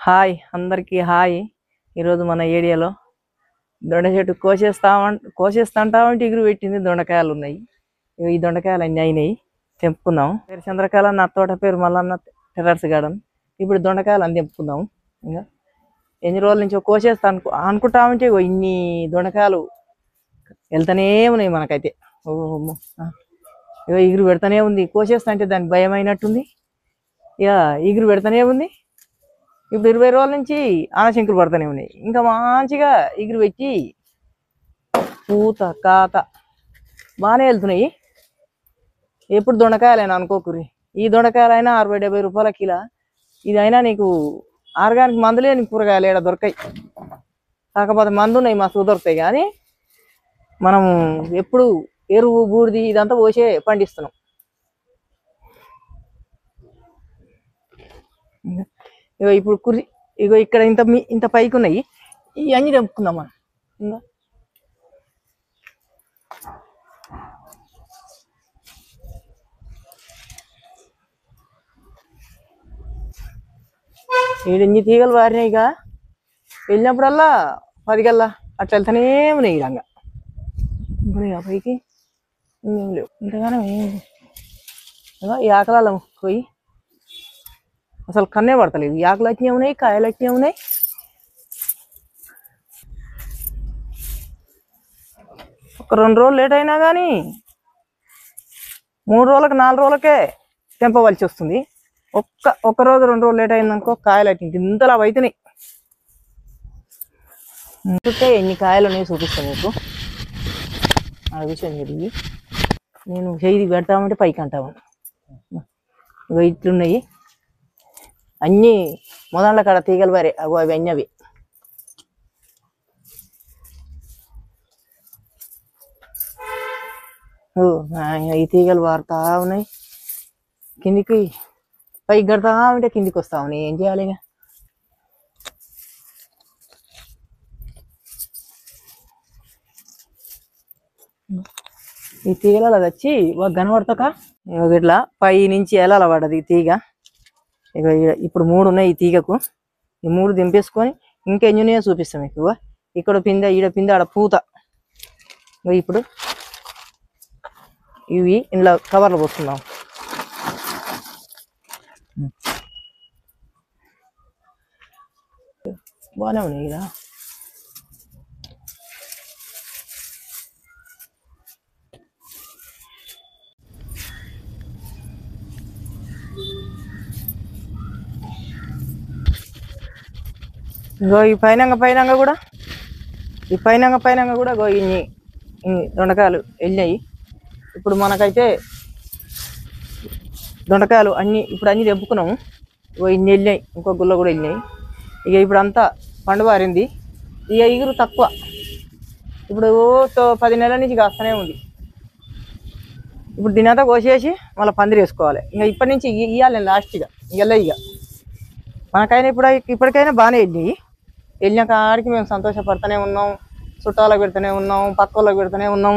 Hi అందరికీ hi. ఈరోజు మన ఏరియాలో దొండ చెట్టు కోసేస్తాంటామంటే ఎగురు పెట్టింది. దొండకాయలు ఉన్నాయి. ఈ దొండకాయలు అన్నీ అయినాయి, తెంపుకుందాం. పేరు చంద్రకాయల, నా తోట పేరు మల్లన్న టెర్రర్స్ గార్డెన్. ఇప్పుడు దొండకాయలు అని తెంపుకుందాం. ఇంకా ఎన్ని రోజుల నుంచి అనుకుంటామంటే ఇన్ని దొండకాయలు వెళ్తానే ఉన్నాయి మనకైతే. ఇక ఎగురు పెడతానే ఉంది. కోసేస్తా అంటే దానికి భయం అయినట్టుంది. ఇక ఎగురు పెడతానే ఉంది. ఇప్పుడు 20 రోజుల నుంచి ఆనశంకులు పడుతూనే ఉన్నాయి. ఇంకా మంచిగా ఎగురు పెట్టి పూత కాత బాగానే వెళ్తున్నాయి. ఎప్పుడు దొండకాయలైనా అనుకోకురి. ఈ దొండకాయలైనా 60-70 రూపాయల కిలో. ఇదైనా నీకు ఆర్గానిక్ మందులే నీకు కూరగాయలు ఏడ దొరకాయి. కాకపోతే మందు ఉన్నాయి, మస్తు దొరుకుతాయి. కానీ మనం ఎప్పుడు ఎరువు బూడిది ఇదంతా పోసే పండిస్తున్నాం. ఇప్పుడు ఇగో ఇక్కడ ఇంత పైకి ఉన్నాయి. ఇవన్నీ తెంపుకుందాం మనం. ఇంకా ఇన్ని తీగలు వారినాయి. ఇక వెళ్ళినప్పుడల్లా 10 గల్లా అట్లా వెళ్తానే ఉన్నాయి. ఇడంగా ఇప్పుడు పైకి ఏం లేవు ఇంతగానో. ఈ ఆకలాల పోయి అసలు కన్నే పడతలేదు. ఈ ఆకులు వచ్చినాయి ఉన్నాయి, కాయలు వచ్చినాయి ఉన్నాయి. ఒక 2 రోజులు లేట్ అయినా కానీ 3 రోజులకు 4 రోజులకే తెంపవలసి వస్తుంది. ఒక్క రోజు 2 రోజులు లేట్ అయిందనుకో కాయలు వచ్చింది ఇంతలా అవుతున్నాయి. చుట్టే ఎన్ని కాయలు ఉన్నాయి చూపిస్తాను మీకు. ఆ విషయం జరిగి నేను చేయి పెడతామంటే పైకి అంటాము. ఇగో ఇట్లున్నాయి అన్నీ. మొదళ్ళ కాడ తీగలు వారే అవి అన్నవి. ఈ తీగలు వారుతా ఉన్నాయి. కిందికి పైకి కడతా ఉంటే కిందికి వస్తా ఉన్నాయి. ఏం చేయాలి ఇక? ఈ తీగలు అలా వచ్చి కనబడతాక ఇట్లా పై నుంచి ఎలా పడ్డది ఈ తీగ. ఇక ఇప్పుడు 3 ఉన్నాయి ఈ తీగకు. ఈ 3 దింపేసుకొని ఇంకెన్ని ఉన్నాయో చూపిస్తాం మీకు. ఇక్కడ పిందె, ఈడ పిందె, ఆడ పూత. ఇప్పుడు ఇవి ఇంట్లో కవర్లు పోస్తున్నాం. బాగానే ఉన్నాయి ఇలా. ఇగో ఈ పైనంగా కూడా ఇన్ని దొండకాయలు వెళ్ళినాయి. ఇప్పుడు మనకైతే దొండకాయలు అన్నీ తెంపుకున్నాము. ఇగో ఇన్ని వెళ్ళినాయి, ఇంకో గుల్ల కూడా వెళ్ళినాయి. ఇక ఇప్పుడు అంతా పండు వారింది. ఇక ఎగురు తక్కువ. ఇప్పుడు 10 నెలల నుంచి కాస్తూనే ఉంది. ఇప్పుడు దీనంతా కోసేసి మళ్ళీ పందిరి వేసుకోవాలి. ఇంకా ఇప్పటి నుంచి ఇవ్వాలి నేను లాస్ట్గా. ఇక మనకైనా ఇప్పటికైనా బాగానే వెళ్ళినాయి. వెళ్ళిన కాడికి మేము సంతోషపడుతూనే ఉన్నాం. చుట్టాలకు పెడుతూనే ఉన్నాం, పక్క వాళ్ళకి పెడుతూనే ఉన్నాం.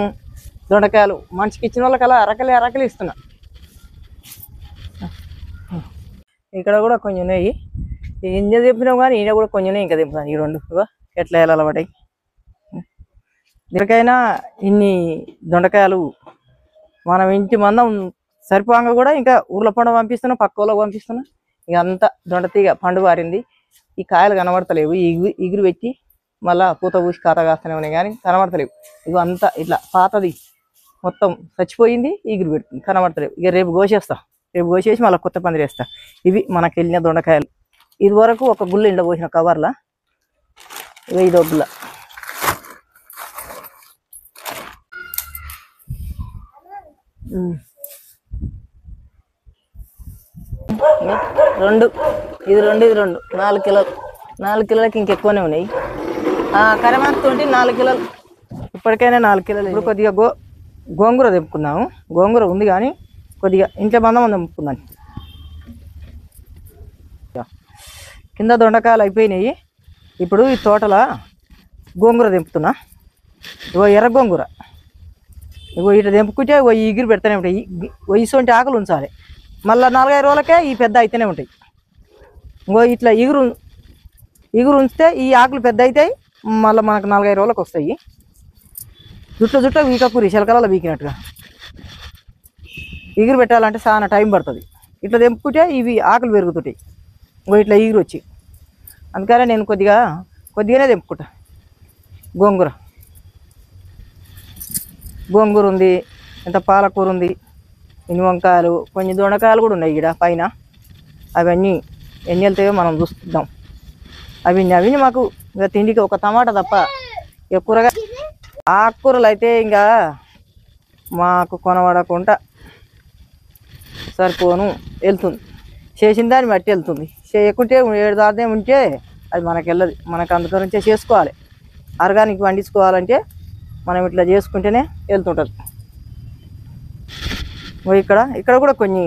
దొండకాయలు మనిషికి ఇచ్చిన వాళ్ళకల్లా అరకలి ఇస్తున్నా. ఇక్కడ కూడా కొంచెం ఉన్నాయి. ఇంజ తెంపినాం కానీ ఈయన కూడా కొంచెం ఇంకా తెంపుతాను. ఈ 2 ఎట్లా వెళ్ళాలి పడాయి. దీనికైనా ఇన్ని దొండకాయలు మనం ఇంటి మందం సరిపోగా కూడా ఇంకా ఊర్ల పండు పంపిస్తున్నాం, పక్క వాళ్ళకి పంపిస్తున్నాం. ఇక అంతా దొండతీగ పండు వారింది. ఈ కాయలు కనబడతలేవు. ఎగురు పెట్టి మళ్ళా పూత పూసి కాత కాస్తూనే ఉన్నాయి కానీ కనబడతలేవు. ఇక అంతా ఇట్లా పాతది మొత్తం చచ్చిపోయింది. ఎగురు పెడుతుంది, కనబడతలేవు. ఇక రేపు కోసేసి మళ్ళీ కొత్త పందిరి వేస్తా. ఇవి మనకు వెళ్ళిన దొండకాయలు. ఇది వరకు ఒక గుళ్ళ ఎండ పోసిన కవర్లా. ఇక ఇదో గుల్ల. ఇది రెండు 4 కిలోలు. 4 కిలోలకి ఇంకెక్కువనే ఉన్నాయి. కరమాకుతోటి 4 కిలోలు. ఇప్పటికైనా 4 కిలోలు. ఇప్పుడు కొద్దిగా గోంగూర తెంపుకున్నాము. గోంగూర ఉంది కానీ కొద్దిగా ఇంట్లో మందం తెంపుకుందాం. కింద దొండకాయలు అయిపోయినాయి. ఇప్పుడు ఈ తోటల గోంగూర తెంపుతున్నా. ఇగో ఎర్ర గోంగూర. ఇగో ఇట్లా తెంపుకుంటే ఎగురు పెడతానే ఉంటాయి. ఇటువంటి ఆకులు ఉంచాలి. మళ్ళీ 4-5 రోజులకే ఈ పెద్ద అయితేనే ఉంటాయి. ఇంకో ఇట్లా ఎగురు ఇగురు ఉంచితే ఈ ఆకులు పెద్ద అవుతాయి, మళ్ళీ మనకు 4-5 రోజులకు వస్తాయి. జుట్ట వీకకూరి చిలకలలో వీకినట్టుగా. ఇగురు పెట్టాలంటే చాలా టైం పడుతుంది. ఇట్లా తెంపుకుంటే ఇవి ఆకులు పెరుగుతుంటాయి. ఇట్లా ఇగురు వచ్చి, అందుకనే నేను కొద్దిగానే తెంపుకుంటా. గోంగూర ఉంది, ఇంత పాలకూర ఉంది, ఇన్ని వంకాయలు, కొన్ని దొండకాయలు కూడా ఉన్నాయి ఇక్కడ పైన. అవన్నీ ఎన్ని వెళ్తాయో మనం చూస్తున్నాం. అవి మాకు ఇంకా తిండికి ఒక టమాటా తప్ప ఇక ఆకుకూరలు అయితే ఇంకా మాకు కొనబడకుండా సరిపోను వెళ్తుంది. చేసిన దాన్ని బట్టి వెళ్తుంది. చేయకుంటే 7 దాదే ఉంటే అది మనకు వెళ్ళదు. మనకు అందుకరించే చేసుకోవాలి. ఆర్గానిక్ పండించుకోవాలంటే మనం ఇట్లా చేసుకుంటేనే వెళ్తుంటుంది. ఇక్కడ కూడా కొన్ని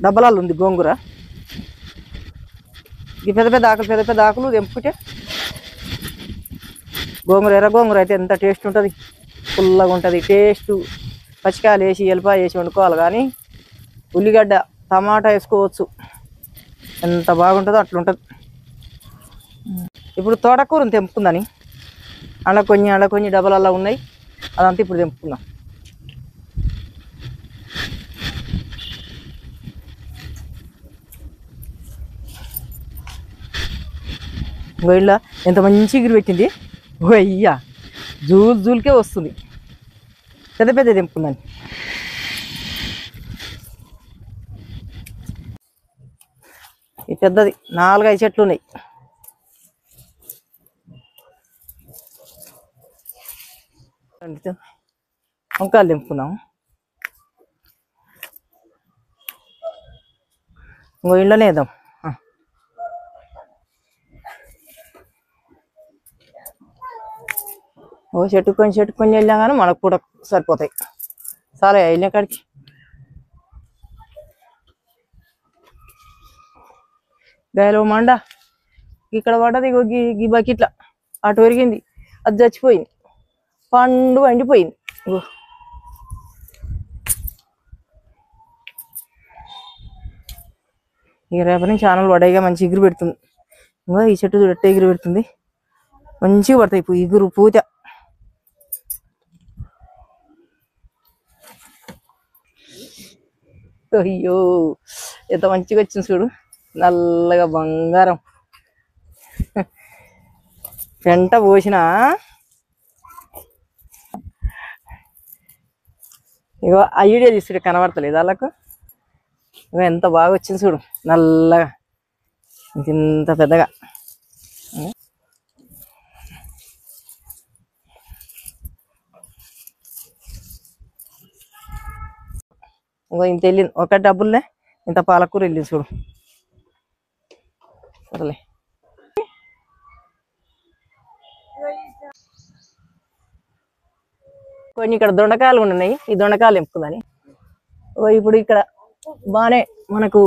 డబ్బలాలు ఉంది గోంగూర. ఈ పెద్ద ఆకులు తెంపుకుంటే ఎర్ర గోంగూర అయితే ఎంత టేస్ట్ ఉంటుంది, పుల్లగా ఉంటుంది టేస్ట్. పచ్చికాయలు వేసి ఎల్లిపాయ వేసి వండుకోవాలి, కానీ ఉల్లిగడ్డ టమాటా వేసుకోవచ్చు, ఎంత బాగుంటుందో అట్లుంటుంది. ఇప్పుడు తోటకూరను తెంపుకుందని అలా కొన్ని డబ్బలల్లో ఉన్నాయి. అదంతా ఇప్పుడు తెంపుకుందాం. గోయిలా ఎంత మంచి ఇగురు పెట్టింది. అయ్యా జూల్కే వస్తుంది. పెద్ద తెంపుకుందని. ఈ పెద్దది 4-5 చెట్లు ఉన్నాయి. వంకాయలు తెంపుకుందాం. ఇంట్లోనే వేద్దాం. చెట్టు కొన్ని వెళ్ళాం కానీ మనకు కూడా సరిపోతాయి. చాలా వెళ్ళిన కాడికి గాయలో మండ ఇక్కడ పడ్డది. ఈ బకెట్ల అటు ఒరిగింది, అది చచ్చిపోయింది. పండు వండిపోయింది. ఇక రేపటి నుంచి ఛానల్ పడాయిగా మంచి ఇగురు పెడుతుంది. ఇంకా ఈ చెట్టు చూడట్టే ఇగురు పెడుతుంది, మంచిగా పడతాయి ఇగురు పూత. అయ్యో ఎంత మంచిగా వచ్చింది చూడు, నల్లగా బంగారం. పెంట పోసిన ఇగో ఆ వీడియో తీసుకుంటే కనబడతలేదు వాళ్ళకు. ఇగో ఎంత బాగా వచ్చింది చూడు, నల్లగా ఇంత పెద్దగా. ఇంకో ఇంత వెళ్ళింది, ఒక డబ్బులనే ఇంత పాలకూర వెళ్ళింది చూడు. సరేలే, కొన్ని ఇక్కడ దొండకాయలు కూడా ఉన్నాయి. ఈ దొండకాయలు ఎంపుకుందని. ఇప్పుడు ఇక్కడ బాగానే మనకు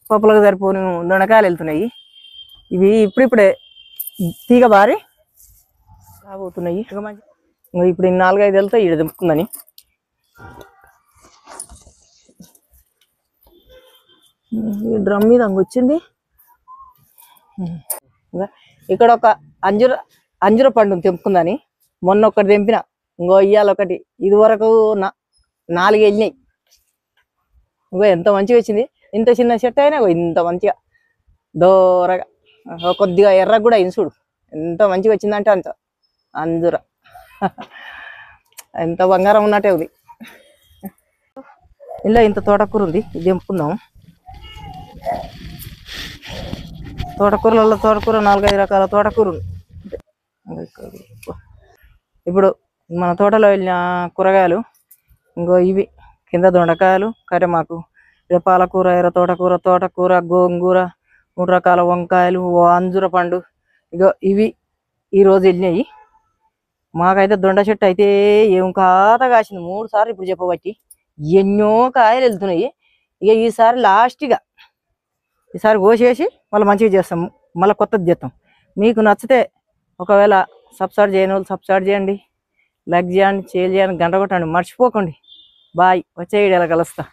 పప్పులకు సరిపోని దొండకాయలు వెళ్తున్నాయి. ఇవి ఇప్పుడిప్పుడే తీగ బారి రాబోతున్నాయి. ఇప్పుడు 4-5 వెళ్తాయి ఇక్కడ తెంపుకుందని. ఈ డ్రమ్ మీద వచ్చింది. ఇక్కడ ఒక అంజూర పండును తెంపుకుందని. మొన్న ఒకటి తెంపిన, ఇంకో ఇయ్యాలి ఒకటి. ఇది వరకు 4 వెళ్ళినాయి. ఇంకో ఎంత మంచిగా వచ్చింది. ఇంత చిన్న చెట్టు అయినా ఇంత మంచిగా దూరగా కొద్దిగా ఎర్రగా కూడా అయింది చూడు. ఎంత మంచిగా వచ్చిందంటే అంత అంజూర ఎంత బంగారం ఉన్నట్టే ఉంది. ఇలా ఇంత తోటకూర ఉంది, ఇది తెంపుకుందాం. తోటకూరలలో తోటకూర 4-5 రకాల తోటకూర ఉంది. ఇప్పుడు మన తోటలో వెళ్ళిన కూరగాయలు ఇంకో ఇవి. కింద దొండకాయలు, కరిమాకు, ఇక్కడ పాలకూర, ఎర్ర తోటకూర, గోంగూర, 3 రకాల వంకాయలు, అంజూర పండు. ఇగో ఇవి ఈరోజు వెళ్ళినాయి. మాకైతే దొండ చెట్టు అయితే ఏం కాత కాసింది 3 సార్లు ఇప్పుడు చెప్పబట్టి. ఎన్నో కాయలు వెళ్తున్నాయి. ఇక ఈసారి లాస్ట్గా ఈసారి కోసేసి మళ్ళీ మంచిగా చేస్తాం, మళ్ళీ కొత్తది చేస్తాం. మీకు నచ్చితే ఒకవేళ సబ్స్క్రైబ్ చేయని వాళ్ళు సబ్స్క్రైబ్ చేయండి, లైక్ చేయండి, షేర్ చేయండి, గంట కొట్టండి, మర్చిపోకండి. బాయ్, వచ్చే వీడియోలో కలుస్తా.